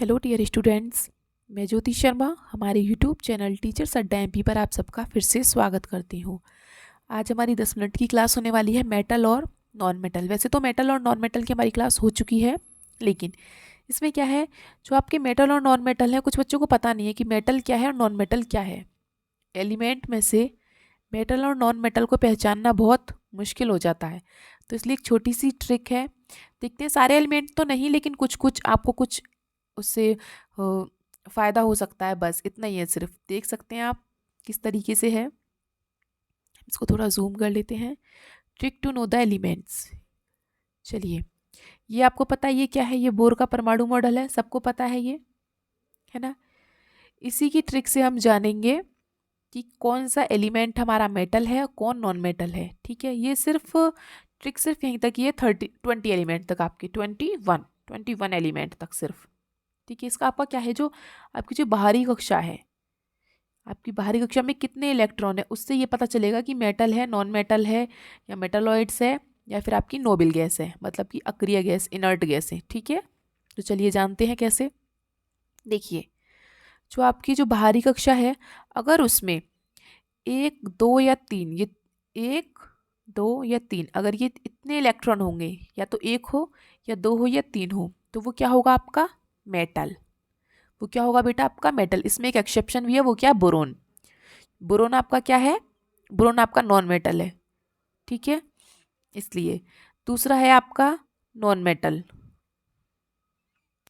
Hello dear students, मैं ज्योति शर्मा हमारे YouTube channel teachers अड्डा एमपी पर आप सबका फिर से स्वागत करती हूँ। आज हमारी 10 मिनट की क्लास होने वाली है मेटल और नॉन मेटल। वैसे तो मेटल और नॉन मेटल की हमारी क्लास हो चुकी है, लेकिन इसमें क्या है, जो आपके मेटल और नॉन मेटल है, कुछ बच्चों को पता नहीं है कि मेटल क्या है और नॉन मेटल क्या है। एलिमेंट में से मेटल और नॉन मेटल को पहचानना बहुत मुश्किल हो जाता है, तो इसलिए एक छोटी सी ट्रिक है। देखते हैं, सारे एलिमेंट तो नहीं, लेकिन कुछ कुछ आपको कुछ उससे फ़ायदा हो सकता है। बस इतना ही है, सिर्फ देख सकते हैं आप किस तरीके से है। इसको थोड़ा जूम कर लेते हैं। Trick to know the elements. चलिए, ये आपको पता है ये क्या है? ये बोर का परमाणु मॉडल है, सबको पता है ये, है ना। इसी की ट्रिक से हम जानेंगे कि कौन सा एलिमेंट हमारा मेटल है और कौन नॉन मेटल है। ठीक है, ये सिर्फ ट्रिक सिर्फ यहीं तक, ये 20 एलिमेंट तक, आपके 21 एलिमेंट तक सिर्फ। ठीक है, इसका आपका क्या है, जो आपकी जो बाहरी कक्षा है, आपकी बाहरी कक्षा में कितने इलेक्ट्रॉन है, उससे ये पता चलेगा कि मेटल है, नॉन मेटल है, या मेटलॉइड्स है, या फिर आपकी नोबल गैस है, मतलब कि अक्रिय गैस, इनर्ट गैस है। ठीक है, तो चलिए जानते हैं कैसे। देखिए, जो आपकी जो बाहरी कक्षा है, अगर उसमें 1 2 या 3, ये 1 2 या 3, अगर ये इतने इलेक्ट्रॉन होंगे, या तो 1 हो या 2 हो या 3 हो, तो वो क्या होगा आपका मेटल। वो क्या होगा बेटा आपका मेटल। इसमें एक एक्सेप्शन भी है, वो क्या, बोरोन। बोरोन आपका क्या है, बोरोन आपका नॉन मेटल है। ठीक है, इसलिए दूसरा है आपका नॉन मेटल।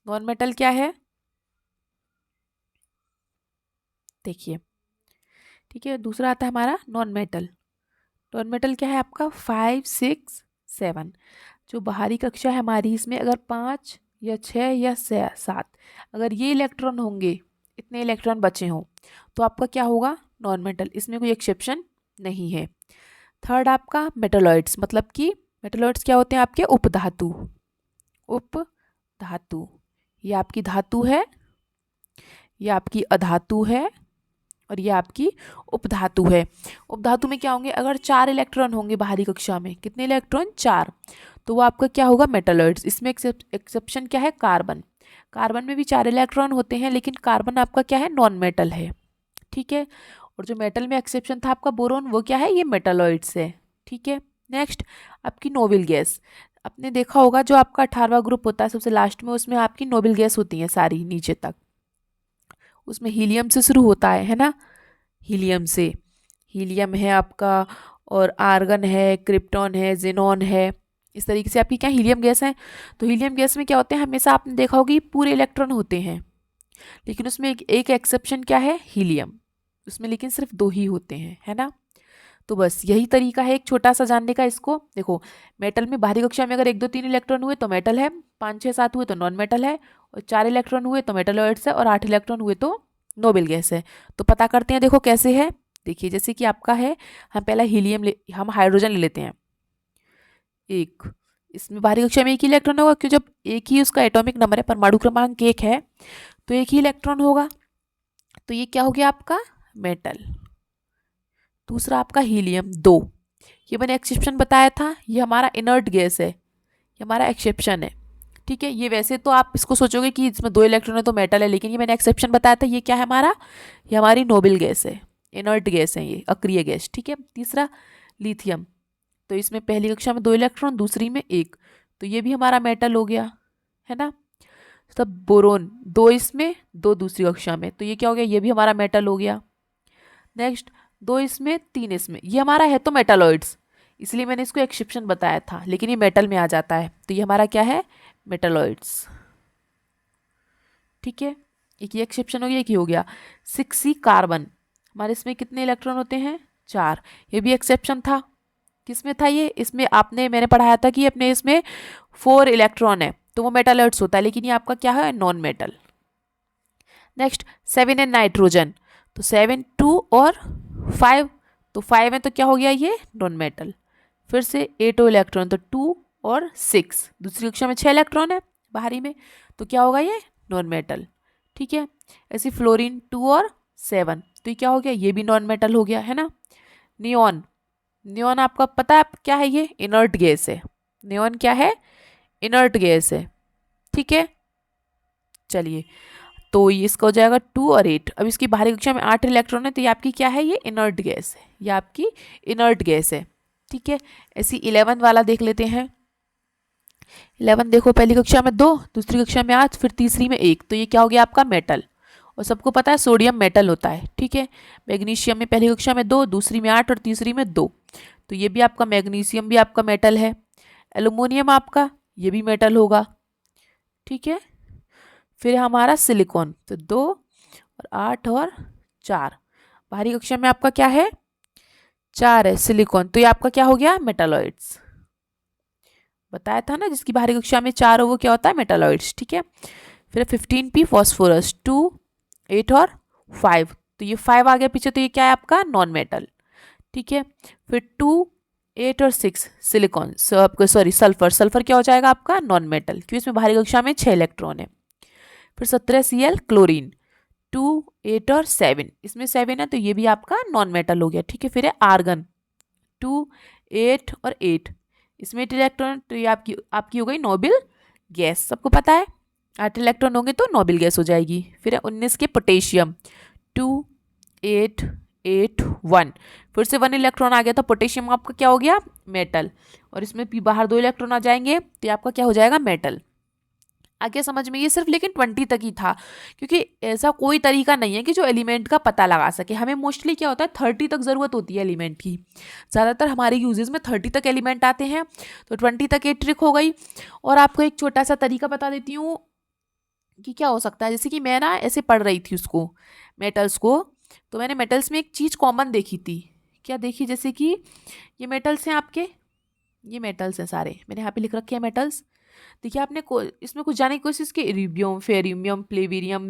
नॉन मेटल क्या है, देखिए। ठीक है, दूसरा आता है हमारा नॉन मेटल। नॉन मेटल क्या है आपका 5 6 7। जो बाहरी कक्षा है हमारी, इसमें अगर 5 या 6 या 7, अगर ये इलेक्ट्रॉन होंगे, इतने इलेक्ट्रॉन बचे हों, तो आपका क्या होगा, नॉन मेटल। इसमें कोई एक्सेप्शन नहीं है। थर्ड आपका मेटलॉइड्स, मतलब कि मेटलॉइड्स क्या होते हैं आपके, उपधातु। उपधातु, ये आपकी धातु है, ये आपकी अधातु है, और ये आपकी उपधातु है। उपधातु में क्या होंगे, अगर 4 इलेक्ट्रॉन होंगे बाहरी कक्षा में, कितने इलेक्ट्रॉन, 4, तो वो आपका क्या होगा, मेटलॉइड्स। इसमें एक्सेप्शन क्या है, कार्बन। कार्बन में भी 4 इलेक्ट्रॉन होते हैं, लेकिन कार्बन आपका क्या है, नॉन मेटल है। ठीक है, और जो मेटल में एक्सेप्शन था आपका बोरोन, वो क्या है, ये मेटलॉइड्स है। ठीक है, नेक्स्ट आपकी नोबल गैस। आपने देखा होगा, जो आपका 18वां ग्रुप होता है सबसे लास्ट में, उसमें आपकी नोबल गैस होती है सारी नीचे तक। उसमें हीलियम से शुरू होता है ना, हीलियम से। हीलियम है आपका, और आर्गन है, क्रिप्टॉन है, जेनॉन है, इस तरीके से आपकी क्या हीलियम गैस है। तो हीलियम गैस में क्या होते हैं, हमेशा आपने देखा होगा पूरे इलेक्ट्रॉन होते हैं, लेकिन उसमें एक एक्सेप्शन क्या है, हीलियम। उसमें लेकिन सिर्फ 2 ही होते हैं, है ना। तो बस यही तरीका है एक छोटा सा जानने का इसको। देखो, मेटल में बाहरी कक्षा में अगर 1 2 3 इलेक्ट्रॉन हुए तो मेटल है, 5 6 7 हुए तो नॉन मेटल है, और 4 इलेक्ट्रॉन हुए तो मेटलॉइड्स है, और 8 इलेक्ट्रॉन हुए तो नोबल गैस है। तो पता करते हैं, देखो कैसे है। देखिए, जैसे कि आपका है, हम पहला हम हाइड्रोजन ले लेते हैं। एक, इसमें बाहरी कक्षा में 1 ही इलेक्ट्रॉन होगा, क्यों, जब एक ही उसका एटॉमिक नंबर है, परमाणु क्रमांक 1 है, तो 1 ही इलेक्ट्रॉन होगा। तो ये क्या हो गया आपका मेटल। दूसरा आपका हीलियम 2, ये मैंने एक्सेप्शन बताया था, ये हमारा इनर्ट गैस है, ये हमारा एक्सेप्शन है। ठीक है, ये वैसे तो आप इसको सोचोगे कि इसमें 2 इलेक्ट्रॉन है तो मेटल है, लेकिन ये मैंने एक्सेप्शन बताया था, ये क्या है हमारा, ये हमारी नोबल गैस है, इनर्ट गैस है, ये अक्रिय गैस। ठीक है, तीसरा लिथियम, तो इसमें पहली कक्षा में 2 इलेक्ट्रॉन, दूसरी में 1, तो ये भी हमारा मेटल हो गया, है ना। तब बोरोन 2 इसमें, 2 दूसरी कक्षा में, तो ये क्या हो गया, ये भी हमारा मेटल हो गया। नेक्स्ट 2 इसमें, 3 इसमें, ये हमारा है तो मेटलॉइड्स, इसलिए मैंने इसको एक्सेप्शन बताया था, लेकिन ये मेटल में आ जाता है, तो ये हमारा क्या है, मेटलॉइड्स। ठीक है, एक ये एक्सेप्शन हो गया, एक ही हो गया। 6C कार्बन, हमारे इसमें कितने इलेक्ट्रॉन होते हैं, 4, ये भी एक्सेप्शन था। किसमें था ये, इसमें आपने, मैंने पढ़ाया था कि अपने इसमें 4 इलेक्ट्रॉन है, तो वो मेटलॉइड्स होता है, लेकिन ये आपका क्या है, नॉन मेटल। नेक्स्ट 7 है नाइट्रोजन, तो 7 2 और 5, तो 5 है तो क्या हो गया, ये नॉन मेटल। फिर से 8 इलेक्ट्रॉन, तो 2 और 6, दूसरी कक्षा में 6 इलेक्ट्रॉन है बाहरी में, तो क्या होगा, ये नॉन मेटल। ठीक है, ऐसे फ्लोरीन 2 और 7, तो ये क्या हो गया, ये भी नॉन मेटल हो गया, है ना। नियॉन, नियॉन आपका पता है क्या है, ये इनर्ट गैस है। नियॉन क्या है, इनर्ट गैस है। ठीक है, चलिए, तो ये इसका हो जाएगा 2 और 8। अब इसकी बाहरी कक्षा में 8 इलेक्ट्रॉन है, तो ये आपकी क्या है, ये इनर्ट गैस है, ये आपकी इनर्ट गैस है। ठीक है, ऐसी 11 वाला देख लेते हैं। 11 देखो, पहली कक्षा में 2, दूसरी कक्षा में 8, फिर तीसरी में 1, तो ये क्या हो गया आपका मेटल। और सबको पता है सोडियम मेटल होता है। ठीक है, मैग्नीशियम में पहली कक्षा में 2, दूसरी में 8 और तीसरी में 2, तो ये भी आपका मैग्नीशियम भी आपका मेटल है। एल्युमिनियम आपका ये भी मेटल होगा। ठीक है, फिर हमारा सिलिकॉन, तो 2 और 8 और 4, बाहरी कक्षा में आपका क्या है, 4 है सिलिकॉन, तो ये आपका क्या हो गया, मेटालॉइड्स। बताया था ना, जिसकी बाहरी कक्षा में 4 हो वो क्या होता है, मेटालॉइड्स। ठीक है, फिर 15p फॉस्फोरस, 2, 8 और 5, तो ये 5 आ गया पीछे, तो ये क्या है आपका नॉन मेटल। ठीक है, फिर 2, 8 और 6 सिलिकॉन, सॉरी सल्फर, सल्फर क्या हो जाएगा आपका नॉन मेटल, क्योंकि इसमें बाहरी कक्षा में 6 इलेक्ट्रॉन है। फिर 17Cl क्लोरीन, 2, 8 और 7, इसमें 7 है, तो ये भी आपका नॉन मेटल हो गया। ठीक है, फिर है आर्गन, 2, 8 और 8, इसमें 8 इलेक्ट्रॉन, तो ये आपकी हो गई नोबेल गैस। सबको पता है 8 इलेक्ट्रॉन होंगे तो नोबेल गैस हो जाएगी। फिर है 19 के पोटेशियम, 2, 8, 8, 1, फिर से 1 इलेक्ट्रॉन आ गया, तो पोटेशियम आपका क्या हो गया, मेटल। और इसमें बाहर 2 इलेक्ट्रॉन आ जाएंगे, तो ये आपका क्या हो जाएगा, मेटल। आगे समझ में, ये सिर्फ लेकिन 20 तक ही था, क्योंकि ऐसा कोई तरीका नहीं है कि जो एलिमेंट का पता लगा सके। हमें मोस्टली क्या होता है, 30 तक ज़रूरत होती है एलिमेंट की। ज़्यादातर हमारे यूजेस में 30 तक एलिमेंट आते हैं, तो 20 तक ये ट्रिक हो गई। और आपको एक छोटा सा तरीका बता देती हूँ कि क्या हो सकता है। जैसे कि मैं ना ऐसे पढ़ रही थी उसको, मेटल्स को, तो मैंने मेटल्स में एक चीज़ कॉमन देखी थी। क्या देखी, जैसे कि ये मेटल्स हैं आपके, ये मेटल्स हैं सारे, मैंने यहाँ पे लिख रखे हैं मेटल्स। देखिए आपने इसमें कुछ जाने की कोशिश की, इरिडियम, फेरियम, प्लेविरियम,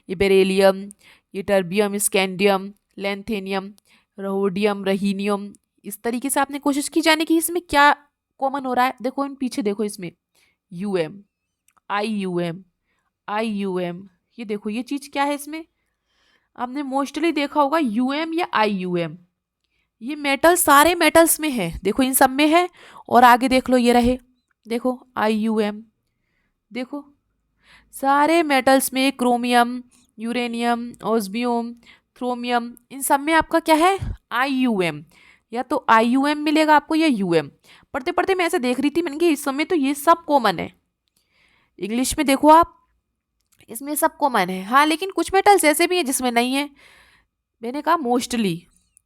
ये बेरेलियम, ये टर्बियम, स्कैंडियम, लैंथेनियम, रोडियम, रहीनियम, इस तरीके से आपने कोशिश की जाने की इसमें क्या कॉमन हो रहा है। देखो इन पीछे देखो, इसमें यूएम, आईयूएम, आईयूएम, ये देखो ये चीज़ क्या है इसमें, आपने मोस्टली देखा होगा यूएम या आईयूएम। ये मेटल सारे मेटल्स में है, देखो इन सब में है। और आगे देख लो, ये रहे, देखो आईयूएम, देखो सारे मेटल्स में, क्रोमियम, यूरेनियम, ऑस्मियम, थ्रोमियम, इन सब में आपका क्या है, आईयूएम। या तो आईयूएम मिलेगा आपको या यूएम। पढ़ते पढ़ते मैं ऐसे देख रही थी, मैंने कहा इस समय तो ये सब कॉमन है। इंग्लिश में देखो आप, इसमें सब कॉमन है। हाँ, लेकिन कुछ मेटल्स ऐसे भी हैं जिसमें नहीं है। मैंने कहा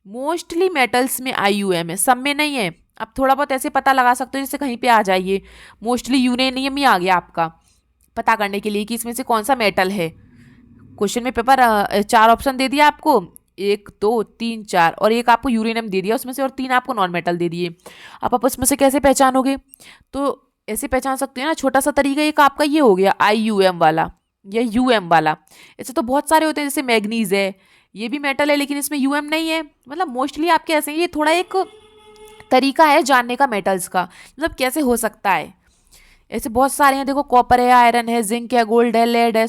मोस्टली मेटल्स में आईयूएम है, सब में नहीं है। अब थोड़ा बहुत ऐसे पता लगा सकते हो, जैसे कहीं पे आ जाइए, मोस्टली यूरेनियम ही आ गया आपका, पता करने के लिए कि इसमें से कौन सा मेटल है। क्वेश्चन में पेपर 4 ऑप्शन दे दिया आपको, 1, 2, 3, 4, और एक आपको यूरेनियम दे दिया उसमें से, और 3 आपको नॉन मेटल दे दिए। आप उसमें से कैसे पहचानोगे, तो ऐसे पहचान सकते हैं ना, छोटा सा तरीका एक आपका ये हो गया, आईयूएम वाला या यूएम वाला। ऐसे तो बहुत सारे होते हैं, जैसे मैग्नीज है, ये भी मेटल है लेकिन इसमें यूएम नहीं है। मतलब मोस्टली आपके ऐसे, ये थोड़ा एक तरीका है जानने का मेटल्स का, मतलब कैसे हो सकता है। ऐसे बहुत सारे हैं, देखो कॉपर है, आयरन है, जिंक है, गोल्ड है, लेड है,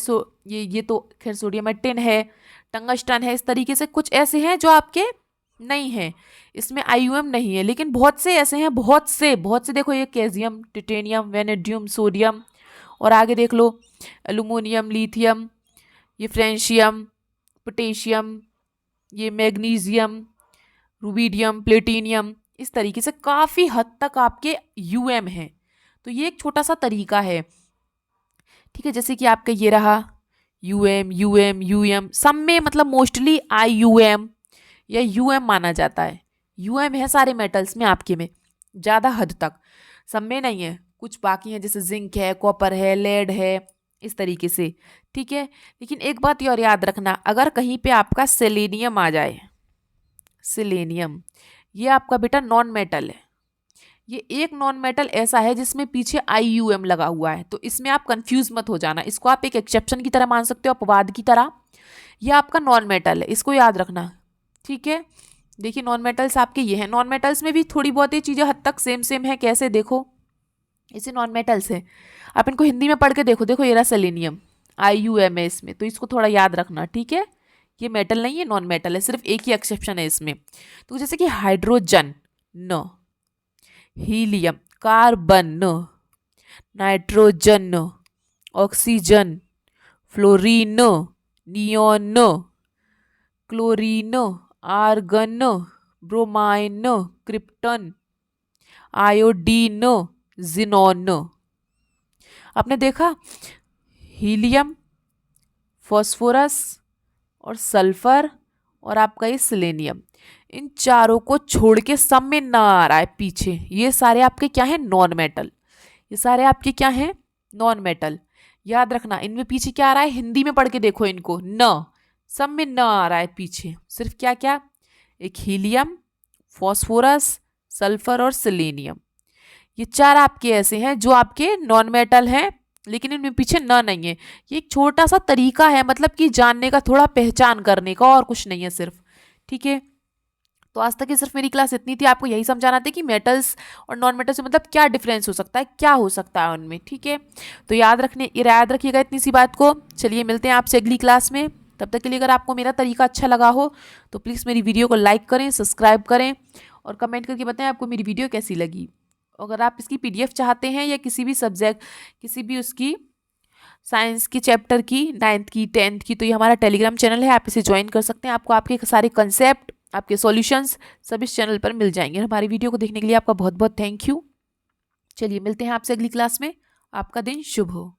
ये तो खैर सोडियम है, टिन है, टंगस्टन है, इस तरीके से कुछ ऐसे हैं जो आपके नहीं है, इसमें आईयूएम नहीं है। लेकिन बहुत से ऐसे हैं, बहुत से देखो, ये कैल्शियम, टिटेनियम, वेनेडियम, सोडियम, और आगे देख लो एल्यूमिनियम, लिथियम, ये फ्रेंशियम, पोटेशियम, ये मैग्नीशियम, रुबिडियम, प्लेटिनियम, इस तरीके से काफ़ी हद तक आपके यूएम हैं। तो ये एक छोटा सा तरीका है। ठीक है, जैसे कि आपका ये रहा यूएम, यूएम, सब में मतलब मोस्टली आईयूएम या यूएम माना जाता है। यूएम है सारे मेटल्स में आपके में, ज़्यादा हद तक, सब में नहीं है, कुछ बाकी हैं जैसे जिंक है, कॉपर है, लेड है, इस तरीके से। ठीक है, लेकिन एक बात और याद रखना, अगर कहीं पे आपका सेलेनियम आ जाए, सेलेनियम, ये आपका बेटा नॉन मेटल है। ये एक नॉन मेटल ऐसा है जिसमें पीछे आईयूएम लगा हुआ है, तो इसमें आप कंफ्यूज मत हो जाना, इसको आप एक एक्सेप्शन की तरह मान सकते हो, अपवाद की तरह। ये आपका नॉन मेटल है, इसको याद रखना। ठीक है, देखिए नॉन मेटल्स आपके ये हैं। नॉन मेटल्स में भी थोड़ी बहुत ही चीज़ें हद तक सेम है। कैसे, देखो इसे नॉन मेटल्स है, आप इनको हिंदी में पढ़ के देखो ये रहा सेलेनियम, आईयूएम है इसमें, तो इसको थोड़ा याद रखना। ठीक है, ये मेटल नहीं है, नॉन मेटल है, सिर्फ एक ही एक्सेप्शन है इसमें। तो जैसे कि हाइड्रोजन न, हीलियम, कार्बन न, नाइट्रोजन न, oxygen, fluorine, neon, chlorine, argon, bromine, krypton, iodine, xenon. आपने देखा हीलियम, फॉस्फोरस और सल्फर और आपका ये सिलेनियम, इन चारों को छोड़ के सब में ना आ रहा है पीछे। ये सारे आपके क्या हैं? Non metal. ये सारे आपके क्या हैं? Non metal. याद रखना इनमें पीछे क्या आ रहा है? हिंदी में पढ़ के देखो इनको, न, सब में न आ रहा है पीछे। सिर्फ क्या क्या? एक हीलियम, फॉस्फोरस, सल्फर और सिलेनियम। ये चार आपके ऐसे हैं जो आपके नॉन मेटल हैं, लेकिन इनमें पीछे न नहीं है। ये एक छोटा सा तरीका है, मतलब कि जानने का, थोड़ा पहचान करने का, और कुछ नहीं है सिर्फ। ठीक है, तो आज तक की सिर्फ मेरी क्लास इतनी थी। आपको यही समझाना था कि मेटल्स और नॉन मेटल्स में मतलब क्या डिफरेंस हो सकता है, क्या हो सकता है उनमें। ठीक है, तो याद रखिएगा इतनी सी बात को। चलिए मिलते हैं आपसे अगली क्लास में। तब तक के लिए अगर आपको मेरा तरीका अच्छा लगा हो तो प्लीज़ मेरी वीडियो को लाइक करें, सब्सक्राइब करें और कमेंट करके बताएं आपको मेरी वीडियो कैसी लगी। अगर आप इसकी PDF चाहते हैं या किसी भी सब्जेक्ट, किसी भी उसकी साइंस की चैप्टर की, 9th की, 10th की, तो ये हमारा टेलीग्राम चैनल है, आप इसे ज्वाइन कर सकते हैं। आपको आपके सारे कंसेप्ट, आपके सॉल्यूशंस सब इस चैनल पर मिल जाएंगे। हमारी वीडियो को देखने के लिए आपका बहुत बहुत थैंक यू। चलिए मिलते हैं आपसे अगली क्लास में। आपका दिन शुभ हो।